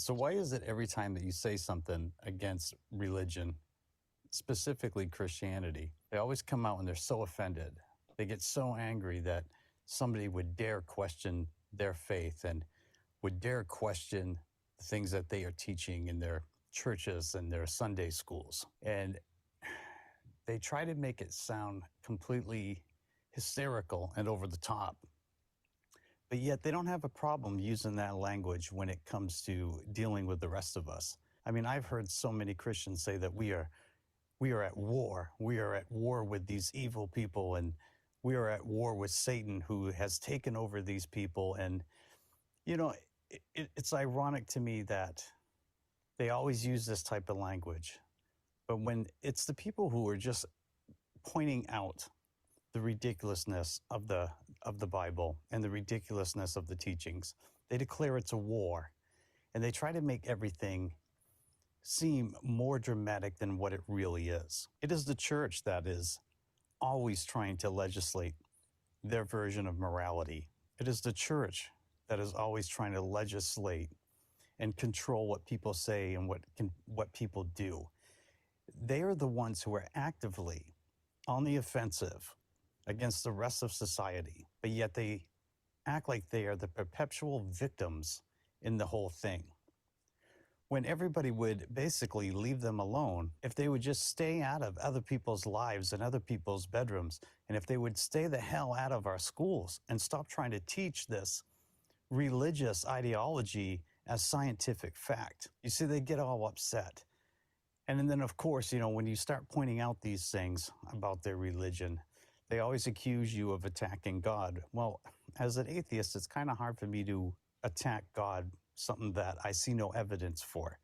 So why is it every time that you say something against religion, specifically Christianity, they always come out and they're so offended? They get so angry that somebody would dare question their faith and would dare question the things that they are teaching in their churches and their Sunday schools. And they try to make it sound completely hysterical and over the top. But yet they don't have a problem using that language when it comes to dealing with the rest of us. I mean, I've heard so many Christians say that we are at war. We are at war with these evil people, and we are at war with Satan, who has taken over these people. And, you know, it's ironic to me that they always use this type of language. But when it's the people who are just pointing out the ridiculousness of the Bible and the ridiculousness of the teachings, they declare it's a war, and they try to make everything seem more dramatic than what it really is. It is the church that is always trying to legislate their version of morality. It is the church that is always trying to legislate and control what people say and what people do. They are the ones who are actively on the offensive against the rest of society, but yet they act like they are the perpetual victims in the whole thing. When everybody would basically leave them alone, if they would just stay out of other people's lives and other people's bedrooms, and if they would stay the hell out of our schools and stop trying to teach this religious ideology as scientific fact. You see, they get all upset. And then, of course, you know, when you start pointing out these things about their religion, they always accuse you of attacking God. Well, as an atheist, it's kind of hard for me to attack God, something that I see no evidence for.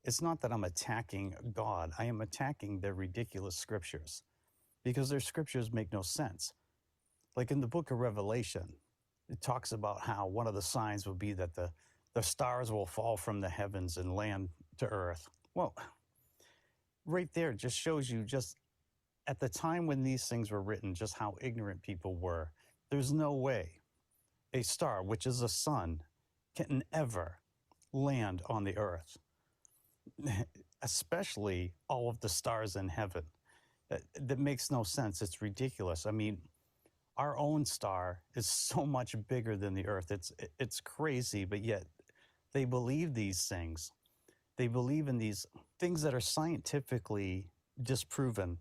It's not that I'm attacking God. I am attacking their ridiculous scriptures because their scriptures make no sense. Like in the book of Revelation, it talks about how one of the signs will be that the stars will fall from the heavens and land to earth. Well, right there just shows you just at the time when these things were written, just how ignorant people were. There's no way a star, which is a sun, can ever land on the earth, especially all of the stars in heaven. That makes no sense. It's ridiculous. I mean, our own star is so much bigger than the earth. It's crazy, but yet they believe these things. They believe in these things that are scientifically disproven.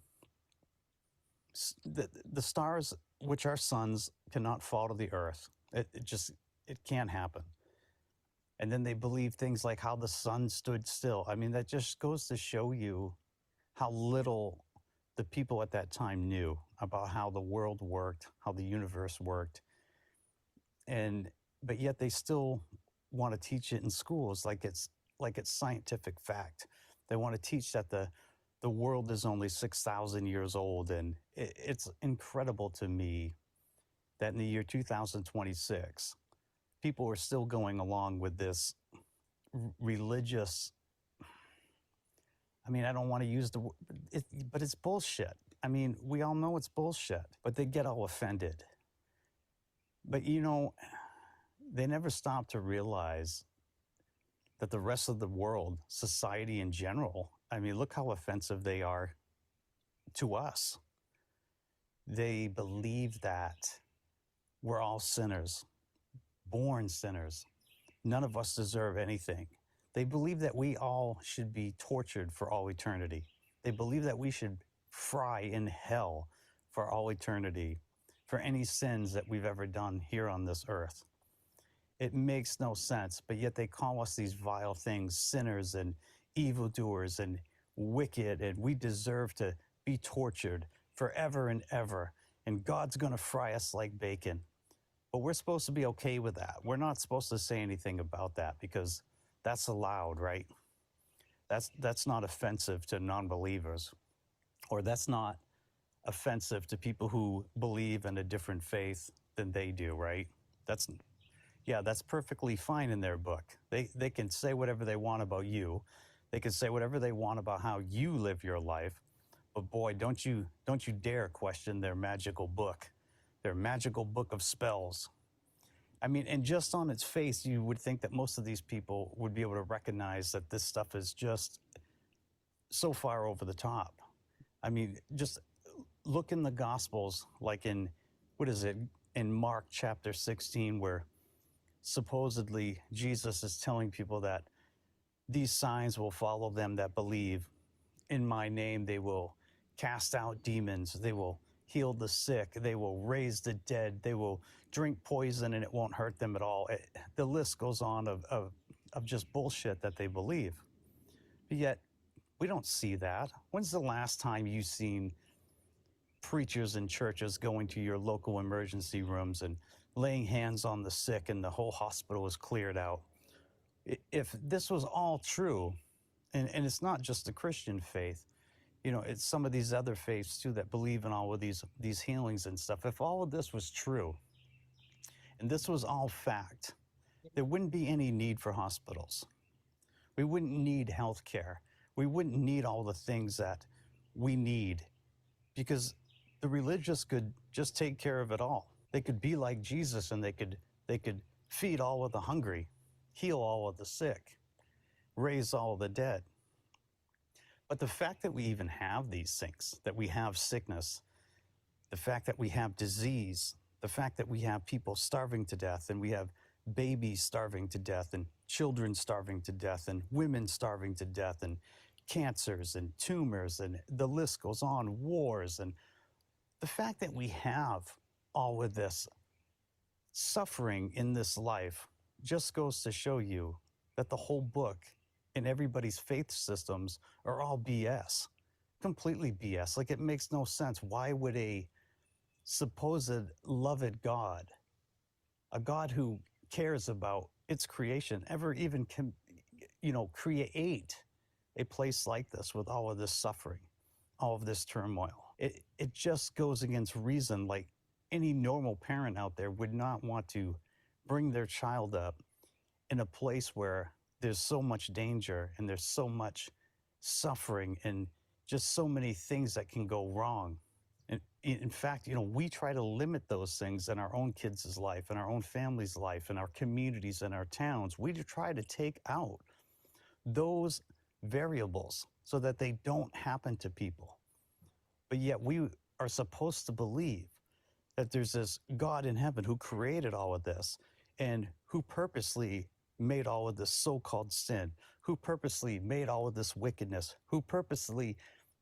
The stars, which are suns, cannot fall to the earth. It can't happen. And then they believe things like how the sun stood still. I mean, that just goes to show you how little the people at that time knew about how the world worked, how the universe worked. But yet they still want to teach it in schools like it's scientific fact. They want to teach that the world is only 6,000 years old. And it's incredible to me that in the year 2026, people are still going along with this religious, I mean, I don't want to use the word, but it's bullshit. I mean, we all know it's bullshit, but they get all offended. But, you know, they never stop to realize that the rest of the world, society in general, I mean, look how offensive they are to us. They believe that we're all sinners, born sinners. None of us deserve anything. They believe that we all should be tortured for all eternity. They believe that we should fry in hell for all eternity for any sins that we've ever done here on this earth. It makes no sense, but yet they call us these vile things, sinners and evildoers and wicked, and we deserve to be tortured forever and ever, and God's going to fry us like bacon. But we're supposed to be okay with that. We're not supposed to say anything about that because that's allowed, right? That's not offensive to non-believers, or that's not offensive to people who believe in a different faith than they do, right? That's perfectly fine in their book. They can say whatever they want about you. They can say whatever they want about how you live your life. But boy, don't you dare question their magical book of spells. I mean, and just on its face, you would think that most of these people would be able to recognize that this stuff is just so far over the top. I mean, just look in the Gospels, like in, what is it, in Mark chapter 16, where supposedly Jesus is telling people that these signs will follow them that believe. In my name, they will cast out demons. They will heal the sick. They will raise the dead. They will drink poison and it won't hurt them at all. The list goes on of just bullshit that they believe. But yet, we don't see that. When's the last time you've seen preachers in churches going to your local emergency rooms and laying hands on the sick and the whole hospital is cleared out? If this was all true, and it's not just the Christian faith, you know, it's some of these other faiths too that believe in all of these healings and stuff. If all of this was true, and this was all fact, there wouldn't be any need for hospitals. We wouldn't need health care. We wouldn't need all the things that we need, because the religious could just take care of it all. They could be like Jesus, and they could feed all of the hungry, heal all of the sick, raise all of the dead. But the fact that we even have these things, that we have sickness, the fact that we have disease, the fact that we have people starving to death, and we have babies starving to death, and children starving to death, and women starving to death, and cancers and tumors, and the list goes on, wars, and the fact that we have all of this suffering in this life just goes to show you that the whole book and everybody's faith systems are all BS, completely BS. Like, it makes no sense. Why would a supposed loved God, a God who cares about its creation, ever even create a place like this with all of this suffering, all of this turmoil? It just goes against reason. Like, any normal parent out there would not want to bring their child up in a place where there's so much danger and there's so much suffering and just so many things that can go wrong. And in fact, we try to limit those things in our own kids' life, in our own family's life, in our communities, in our towns. We try to take out those variables so that they don't happen to people. But yet we are supposed to believe that there's this God in heaven who created all of this and who purposely made all of this so-called sin, who purposely made all of this wickedness, who purposely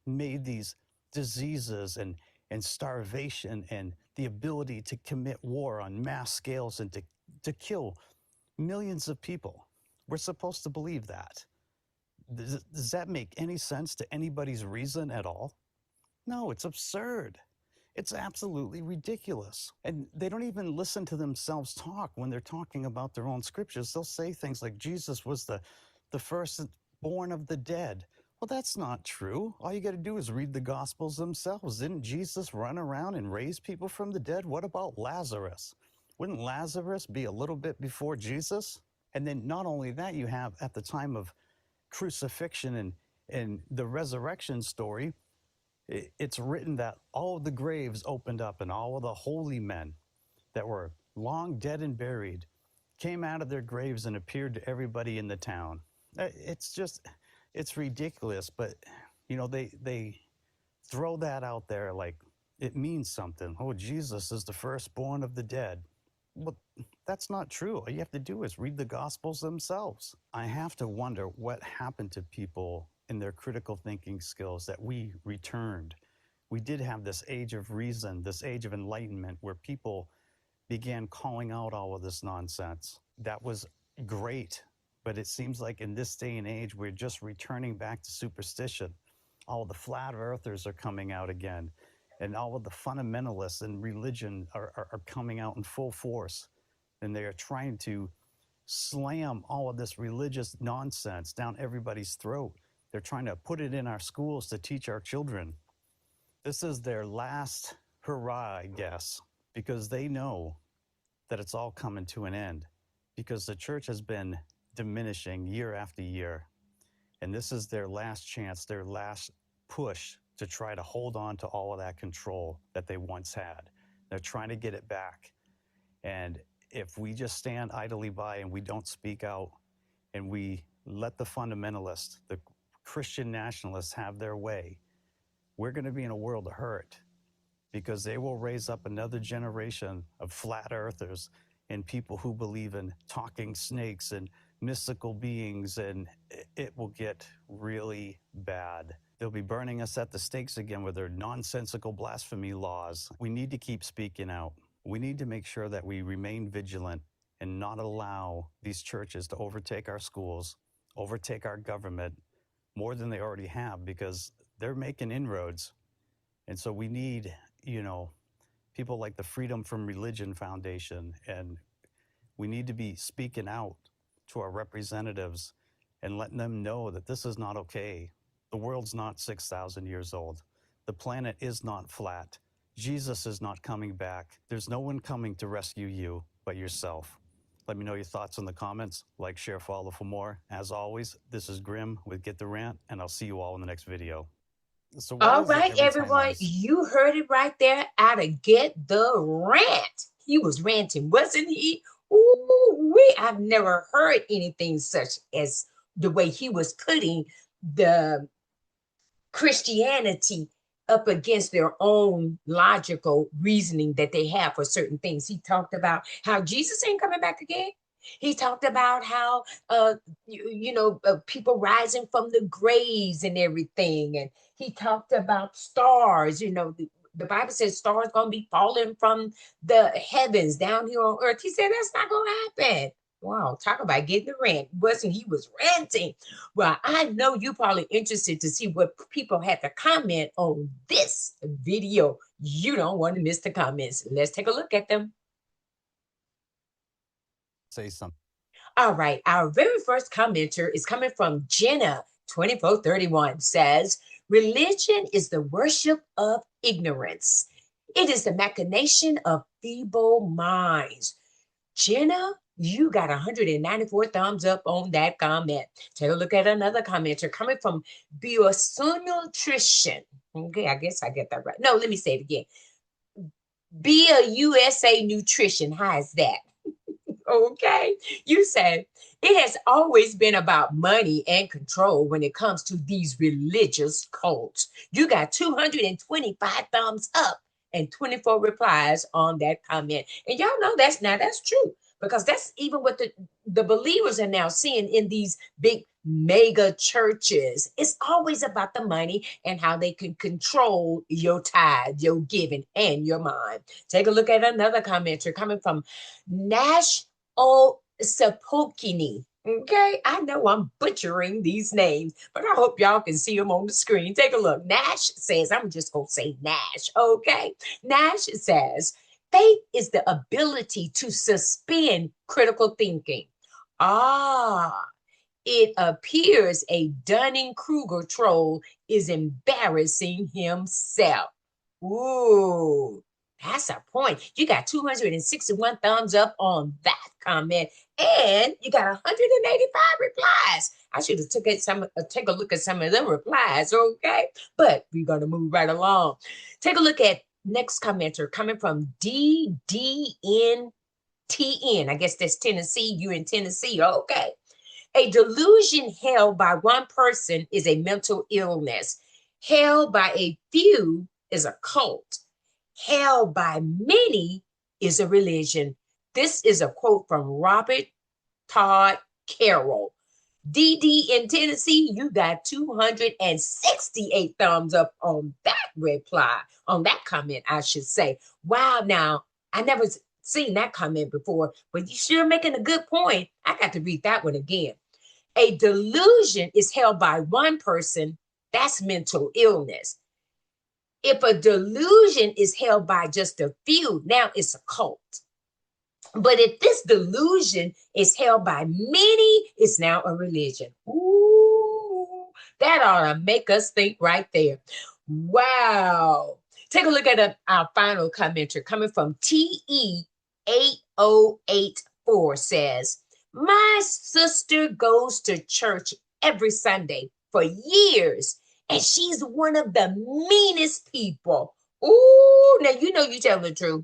made these diseases and starvation and the ability to commit war on mass scales and to kill millions of people. We're supposed to believe that. Does that make any sense to anybody's reason at all? No, it's absurd. It's absolutely ridiculous. And they don't even listen to themselves talk when they're talking about their own scriptures. They'll say things like Jesus was the first born of the dead. Well, that's not true. All you got to do is read the Gospels themselves. Didn't Jesus run around and raise people from the dead? What about Lazarus? Wouldn't Lazarus be a little bit before Jesus? And then not only that, you have at the time of crucifixion and the resurrection story, it's written that all of the graves opened up and all of the holy men that were long dead and buried came out of their graves and appeared to everybody in the town. It's ridiculous, but they throw that out there like it means something. Oh, Jesus is the firstborn of the dead. Well, that's not true. All you have to do is read the Gospels themselves. I have to wonder what happened to people in their critical thinking skills that we returned. We did have this age of reason, this age of enlightenment, where people began calling out all of this nonsense. That was great, but it seems like in this day and age, we're just returning back to superstition. All of the flat earthers are coming out again, and all of the fundamentalists in religion are coming out in full force, and they are trying to slam all of this religious nonsense down everybody's throat. They're trying to put it in our schools to teach our children. This is their last hurrah, I guess, because they know that it's all coming to an end, because the church has been diminishing year after year. And this is their last chance, their last push to try to hold on to all of that control that they once had. They're trying to get it back. And if we just stand idly by and we don't speak out and we let the fundamentalists, the Christian nationalists have their way, we're going to be in a world of hurt, because they will raise up another generation of flat earthers and people who believe in talking snakes and mystical beings, and it will get really bad. They'll be burning us at the stakes again with their nonsensical blasphemy laws. We need to keep speaking out. We need to make sure that we remain vigilant and not allow these churches to overtake our schools, overtake our government more than they already have, because they're making inroads. And so we need, people like the Freedom from Religion Foundation, and we need to be speaking out to our representatives and letting them know that this is not okay. The world's not 6,000 years old. The planet is not flat. Jesus is not coming back. There's no one coming to rescue you but yourself. Let me know your thoughts in the comments. Like, share, follow for more. As always, this is Grim with Get the Rant, and I'll see you all in the next video. So all right, everyone, you heard it right there out of Get the Rant. He was ranting, wasn't he? Ooh, I've never heard anything such as the way he was putting the Christianity up against their own logical reasoning that they have for certain things. He talked about how Jesus ain't coming back again. He talked about how, people rising from the graves and everything. And he talked about stars, the Bible says stars going to be falling from the heavens down here on earth. He said, that's not going to happen. Wow, talk about getting the rant. He was ranting. Well, I know you're probably interested to see what people had to comment on this video. You don't want to miss the comments. Let's take a look at them. Say something. All right, our very first commenter is coming from Jenna 2431. Says, religion is the worship of ignorance. It is the machination of feeble minds. Jenna, you got 194 thumbs up on that comment. Take a look at another commenter coming from biasanutrition. Okay, I guess I get that right. No, let me say it again. biasanutrition. How is that? Okay, you said it has always been about money and control when it comes to these religious cults. You got 225 thumbs up and 24 replies on that comment. And y'all know that's true, because that's even what the believers are now seeing in these big mega churches. It's always about the money and how they can control your tithe, your giving, and your mind. Take a look at another commenter coming from Nash Sapokini. Okay, I know I'm butchering these names, but I hope y'all can see them on the screen. Take a look. Nash says, I'm just going to say Nash, okay? Nash says, faith is the ability to suspend critical thinking. It appears a Dunning-Kruger troll is embarrassing himself. Ooh, that's a point. You got 261 thumbs up on that comment, and you got 185 replies. I should have take a look at some of them replies, okay? But we're gonna move right along. Take a look at next commenter coming from DDNTN. I guess that's Tennessee. You in Tennessee, okay? A delusion held by one person is a mental illness. Held by a few is a cult. Held by many is a religion. This is a quote from Robert Todd Carroll. DD in Tennessee, you got 268 thumbs up on that reply, on that comment, I should say. Wow, now, I never seen that comment before, but you're sure making a good point. I got to read that one again. A delusion is held by one person, that's mental illness. If a delusion is held by just a few, now it's a cult. But if this delusion is held by many, it's now a religion. Ooh, that ought to make us think right there. Wow. Take a look at our final commenter coming from TE8084 says, my sister goes to church every Sunday for years, and she's one of the meanest people. Ooh, now you know you telling the truth.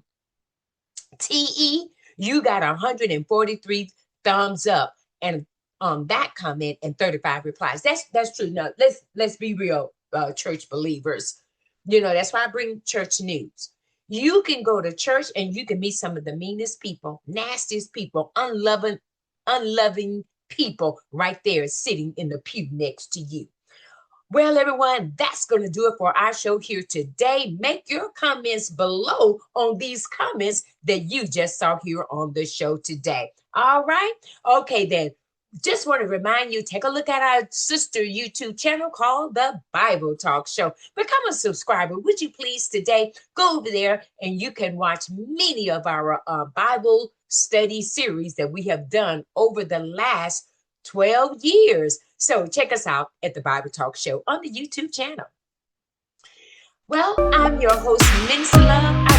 TE, You got 143 thumbs up and that comment and 35 replies. That's true. Now let's be real, church believers. That's why I bring church news. You can go to church and you can meet some of the meanest people, nastiest people, unloving people right there sitting in the pew next to you. Well, everyone, that's going to do it for our show here today. Make your comments below on these comments that you just saw here on the show today. All right? Okay, then. Just want to remind you, take a look at our sister YouTube channel called The Bible Talk Show. Become a subscriber, would you please, today? Go over there and you can watch many of our Bible study series that we have done over the last 12 years. So check us out at The Bible Talk Show on the YouTube channel. Well, I'm your host, Minister Love.